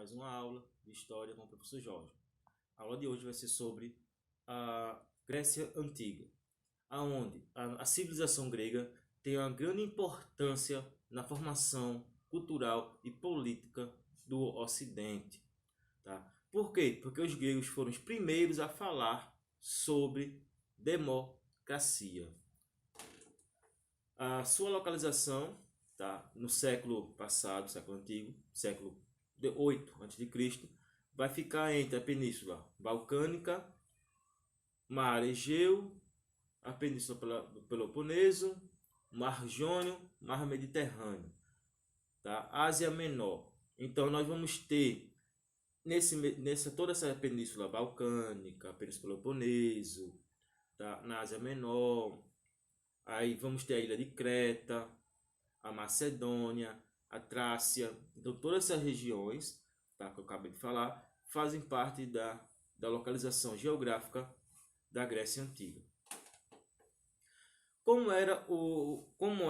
mais uma aula de História com o professor Jorge. A aula de hoje vai ser sobre a Grécia Antiga, onde a civilização grega tem uma grande importância na formação cultural e política do Ocidente. Tá? Por quê? Porque os gregos foram os primeiros a falar sobre democracia. A sua localização, tá, no século passado, século antigo, século 8 a.C., vai ficar entre a Península Balcânica, Mar Egeu, a Península do Peloponeso, Mar Jônio, Mar Mediterrâneo, tá? Ásia Menor. Então nós vamos ter toda essa Península Balcânica, a Península Peloponeso, tá? Na Ásia Menor. Aí vamos ter a ilha de Creta, a Macedônia, a Trácia. Então todas essas regiões, tá, que eu acabei de falar, fazem parte da localização geográfica da Grécia Antiga. Como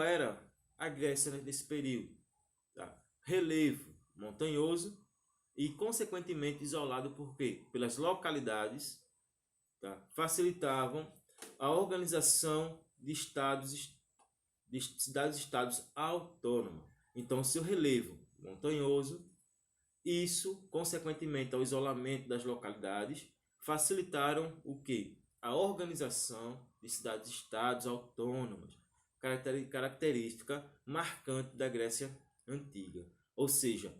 era a Grécia nesse período? Tá? Relevo montanhoso e consequentemente isolado por quê? Pelas localidades, tá? Facilitavam a organização de cidades-estados autônomos. Então, seu relevo montanhoso, isso, consequentemente ao isolamento das localidades, facilitaram o quê? A organização de cidades-estados autônomas, característica marcante da Grécia Antiga. Ou seja,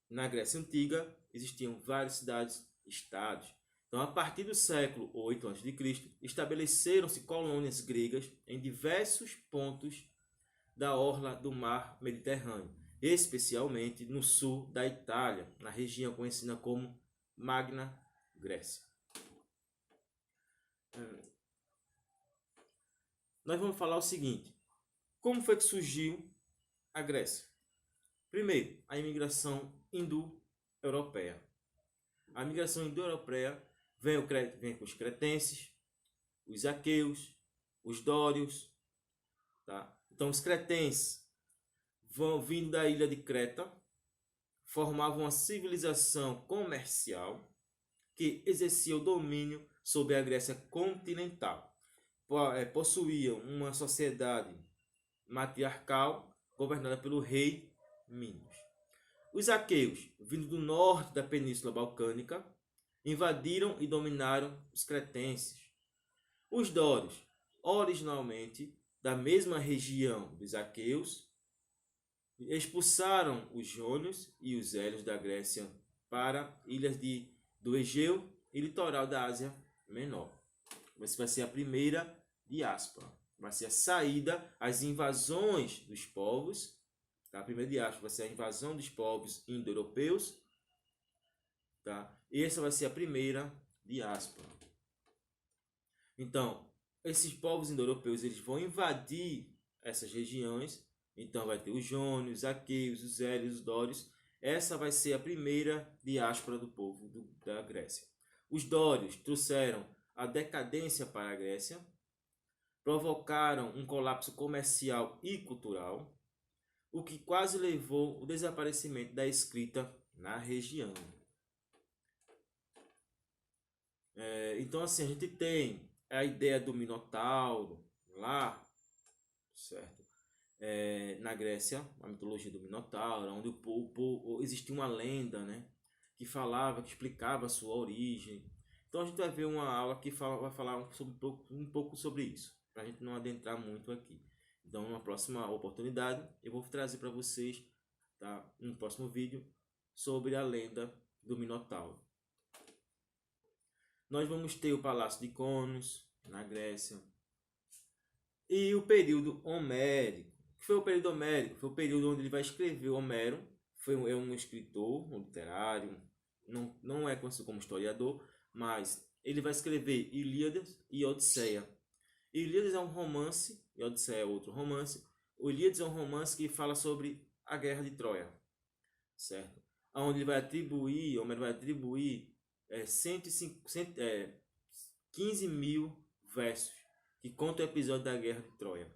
na Grécia Antiga existiam várias cidades-estados. Então, a partir do século 8 a.C., estabeleceram-se colônias gregas em diversos pontos da orla do mar Mediterrâneo, especialmente no sul da Itália, na região conhecida como Magna Grécia. Nós vamos falar o seguinte: como foi que surgiu a Grécia? Primeiro, a imigração indo-europeia. A migração indo-europeia vem com os cretenses, os aqueus, os dórios. Tá? Então, os cretenses vão vindo da ilha de Creta, formavam uma civilização comercial que exercia o domínio sobre a Grécia continental. Possuíam uma sociedade matriarcal governada pelo rei Minos. Os aqueus, vindo do norte da Península Balcânica, invadiram e dominaram os cretenses. Os dórios, originalmente da mesma região dos aqueus, expulsaram os jônios e os hélios da Grécia para ilhas do Egeu e litoral da Ásia Menor. Essa vai ser a primeira diáspora. Vai ser a saída, as invasões dos povos. Tá? A primeira diáspora vai ser a invasão dos povos indo-europeus. Tá? Essa vai ser a primeira diáspora. Então, esses povos indo-europeus eles vão invadir essas regiões. Então, vai ter os jônios, os aqueus, os hélios, os dórios. Essa vai ser a primeira diáspora do povo da Grécia. Os dórios trouxeram a decadência para a Grécia, provocaram um colapso comercial e cultural, o que quase levou ao desaparecimento da escrita na região. Então, assim, a gente tem a ideia do Minotauro lá, certo? Na Grécia, a mitologia do Minotauro, onde existia uma lenda, né, que explicava a sua origem. Então a gente vai ver uma aula que vai falar um pouco sobre isso, para a gente não adentrar muito aqui. Então, numa próxima oportunidade, eu vou trazer para vocês, tá, um próximo vídeo sobre a lenda do Minotauro. Nós vamos ter o Palácio de Cronos, na Grécia, e o período homérico. O que foi o período homérico? Foi o período onde ele vai escrever. Homero é um escritor, um literário, não é conhecido como historiador, mas ele vai escrever Ilíadas e Odisseia. Ilíadas é um romance e Odisseia é outro romance. O Ilíadas é um romance que fala sobre a guerra de Troia, certo? Onde Homero vai atribuir 15 mil versos que contam o episódio da guerra de Troia,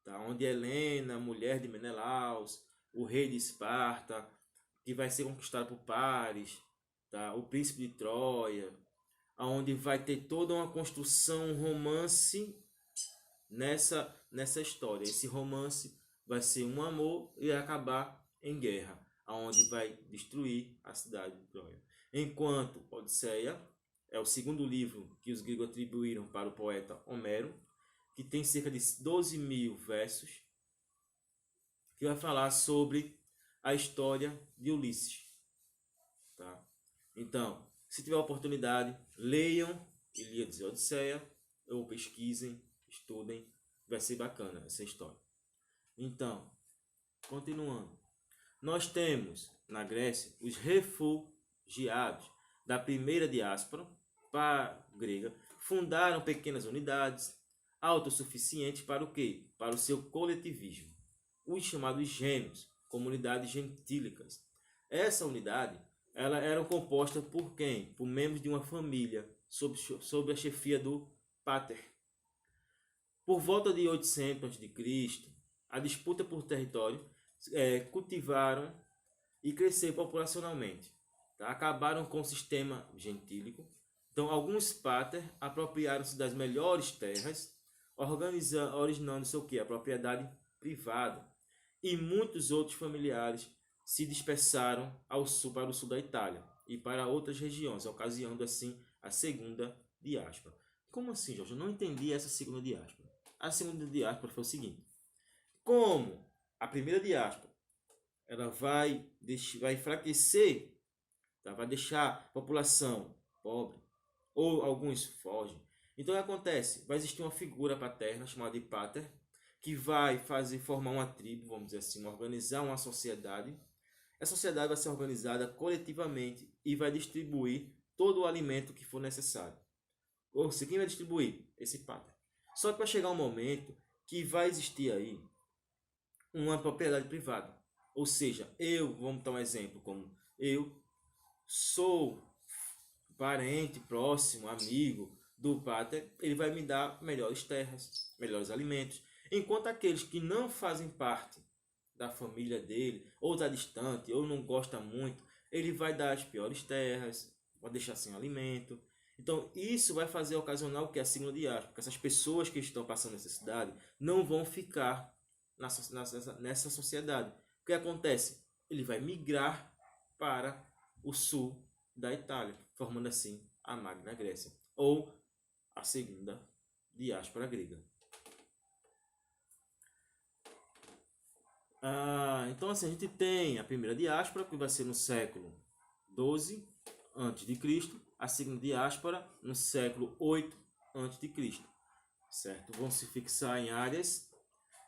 tá? Onde Helena, mulher de Menelaus, o rei de Esparta, que vai ser conquistado por Paris, tá? O Príncipe de Troia, onde vai ter toda uma construção, um romance nessa história. Esse romance vai ser um amor e acabar em guerra, aonde vai destruir a cidade de Troia. Enquanto Odisseia é o segundo livro que os gregos atribuíram para o poeta Homero, que tem cerca de 12.000 versos, que vai falar sobre a história de Ulisses. Tá? Então, se tiver oportunidade, leiam Ilíada e Odisseia, ou pesquisem, estudem, vai ser bacana essa história. Então, continuando. Nós temos na Grécia os refugiados da primeira diáspora grega, fundaram pequenas unidades autossuficientes para o quê? Para o seu coletivismo. Os chamados gênios, comunidades gentílicas. Essa unidade, ela era composta por quem? Por membros de uma família, sob a chefia do pater. Por volta de 800 a.C., a disputa por território cultivaram e cresceram populacionalmente. Tá? Acabaram com o sistema gentílico. Então, alguns pater apropriaram-se das melhores terras, originando-se o quê? A propriedade privada. E muitos outros familiares se dispersaram ao sul, para o sul da Itália e para outras regiões, ocasionando assim a segunda diáspora. Como assim, Jorge? Eu não entendi essa segunda diáspora. A segunda diáspora foi o seguinte: como a primeira diáspora ela vai enfraquecer, tá? Vai deixar a população pobre, ou alguns fogem. Então o que acontece? Vai existir uma figura paterna chamada de pater, que vai formar uma tribo, vamos dizer assim, organizar uma sociedade. A sociedade vai ser organizada coletivamente e vai distribuir todo o alimento que for necessário. Ou seja, quem vai distribuir? Esse pater. Só que vai chegar um momento que vai existir aí uma propriedade privada. Ou seja, vamos dar um exemplo, como eu sou parente, próximo, amigo do pater, ele vai me dar melhores terras, melhores alimentos. Enquanto aqueles que não fazem parte da família dele, ou está distante, ou não gosta muito, ele vai dar as piores terras, vai deixar sem alimento. Então, isso vai fazer ocasionar o que? A segunda diáspora. Porque essas pessoas que estão passando necessidade não vão ficar nessa sociedade. O que acontece? Ele vai migrar para o sul da Itália, formando assim a Magna Grécia, ou a segunda diáspora grega. Então assim, a gente tem a primeira diáspora, que vai ser no século 12 a.C., a segunda diáspora no século 8 a.C., certo? Vão se fixar em áreas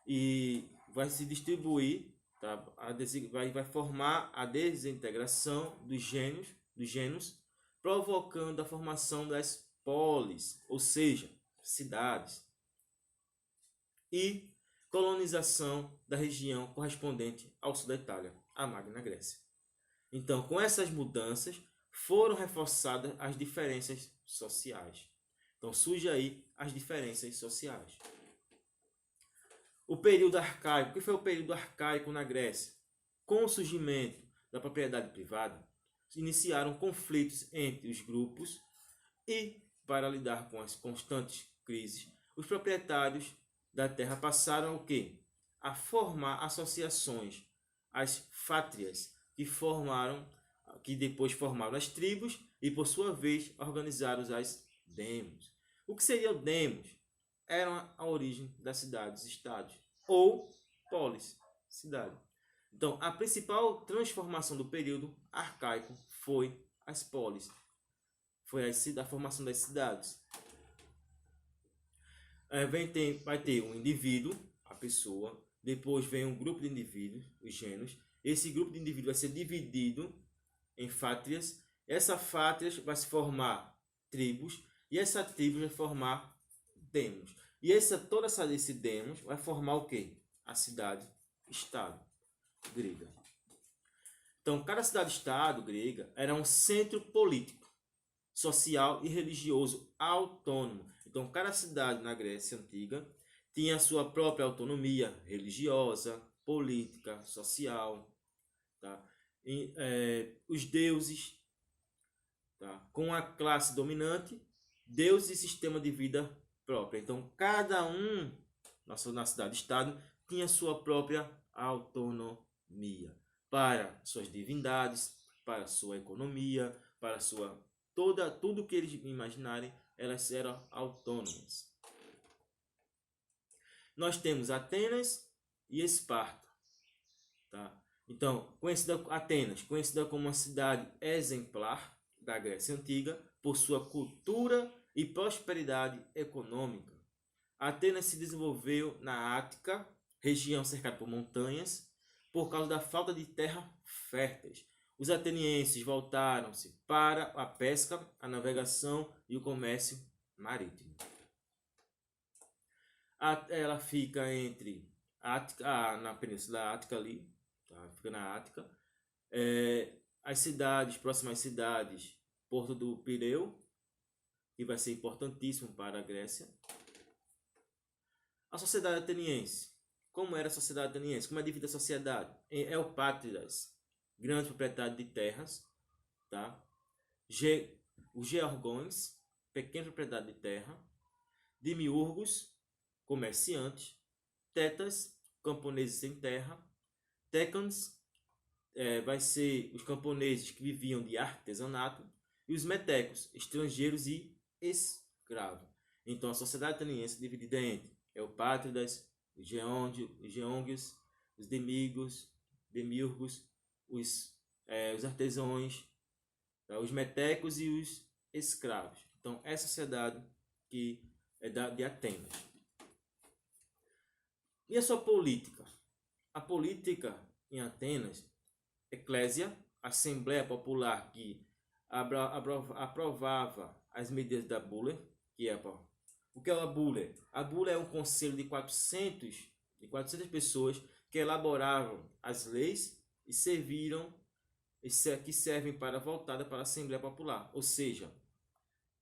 e vai se distribuir, tá? Vai formar a desintegração dos gênios, provocando a formação das polis, ou seja, cidades, e colonização da região correspondente ao sul da Itália, a Magna Grécia. Então, com essas mudanças, foram reforçadas as diferenças sociais. Então, surge aí as diferenças sociais. O período arcaico. O que foi o período arcaico na Grécia? Com o surgimento da propriedade privada, iniciaram conflitos entre os grupos e, para lidar com as constantes crises, os proprietários da terra passaram o quê? A formar associações, as fátrias, que depois formaram as tribos e, por sua vez, organizaram as demos. O que seria o demos? Era a origem das cidades-estados, ou polis, cidade. Então, a principal transformação do período arcaico foi as polis, foi a formação das cidades. Vai ter um indivíduo, a pessoa, depois vem um grupo de indivíduos, os gênios. Esse grupo de indivíduos vai ser dividido em fátrias. Essa fátrias vai se formar tribos, e essa tribo vai formar demos. E toda esse demos vai formar o quê? A cidade-estado grega. Então, cada cidade-estado grega era um centro político, social e religioso autônomo. Então, cada cidade na Grécia Antiga tinha a sua própria autonomia religiosa, política, social. Tá? os deuses, tá? Com a classe dominante, Deus e sistema de vida própria. Então, cada um na cidade-estado tinha sua própria autonomia para suas divindades, para sua economia, para sua tudo que eles imaginarem, elas eram autônomas. Nós temos Atenas e Esparta, tá? Então, Atenas, conhecida como uma cidade exemplar da Grécia Antiga por sua cultura e prosperidade econômica. Atenas se desenvolveu na Ática, região cercada por montanhas, por causa da falta de terra férteis. Os atenienses voltaram-se para a pesca, a navegação e o comércio marítimo. Ela fica entre na Península Ática ali, tá? Fica na Ática. As cidades, próximas cidades, Porto do Pireu, que vai ser importantíssimo para a Grécia. A sociedade ateniense. Como era a sociedade ateniense? Como é dividida a sociedade? Eupátridas, grande proprietário de terras, tá? Os Georgões, pequena propriedade de terra. Demiurgos, comerciantes. Tetas, camponeses sem terra. Tecans, vai ser os camponeses que viviam de artesanato. E os metecos, estrangeiros e escravos. Então a sociedade ateniense é dividida entre Eupátridas, os Geôngios, os Demiurgos, os artesãos, tá? Os metecos e os escravos. Então, é a sociedade que é de Atenas. E a sua política? A política em Atenas, Eclésia, Assembleia Popular, que aprovava as medidas da Bula, que é o que é a Bula? A Bula é um conselho de 400 pessoas que elaboravam as leis e que servem para voltada para a Assembleia Popular. Ou seja,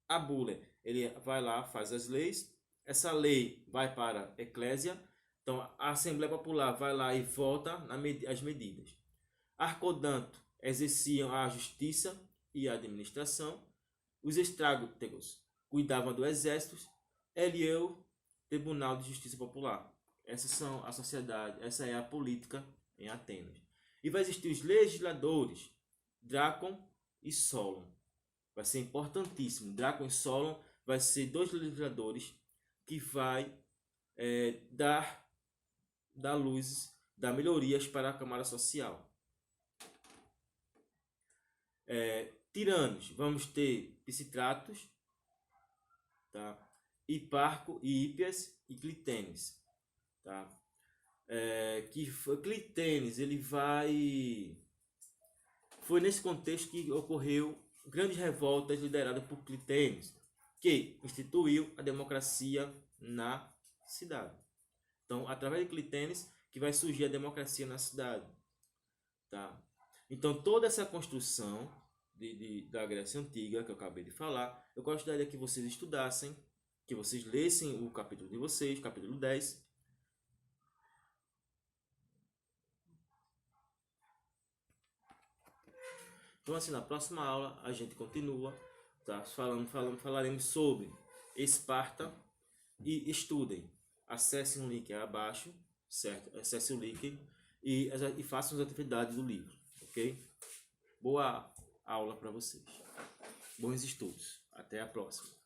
a Bula, ele vai lá, faz as leis, essa lei vai para a Eclésia, então a Assembleia Popular vai lá e vota as medidas. Arcodanto exerciam a justiça e a administração. Os estrágogos cuidavam do exército. Elieu, Tribunal de Justiça Popular. Essas são a sociedade, essa é a política em Atenas. E vai existir os legisladores, Drácon e Solon. Vai ser importantíssimo. Drácon e Solon vai ser dois legisladores que vai dar luzes, dar melhorias para a camada social. Tiranos, vamos ter Pisistratos, tá? Hiparco e Hípias e Clitênis, tá? Clitênis, foi nesse contexto que ocorreu grandes revoltas lideradas por Clitênis, que instituiu a democracia na cidade. Então, através de Clitênis que vai surgir a democracia na cidade, tá? Então, toda essa construção da Grécia Antiga que eu acabei de falar, eu gostaria que vocês estudassem, que vocês lessem o capítulo de vocês, capítulo 10. Então, assim, na próxima aula a gente continua, tá? Falaremos sobre Esparta e estudem. Acessem o link aí abaixo, certo? Acessem o link e façam as atividades do livro, ok? Boa aula para vocês. Bons estudos. Até a próxima.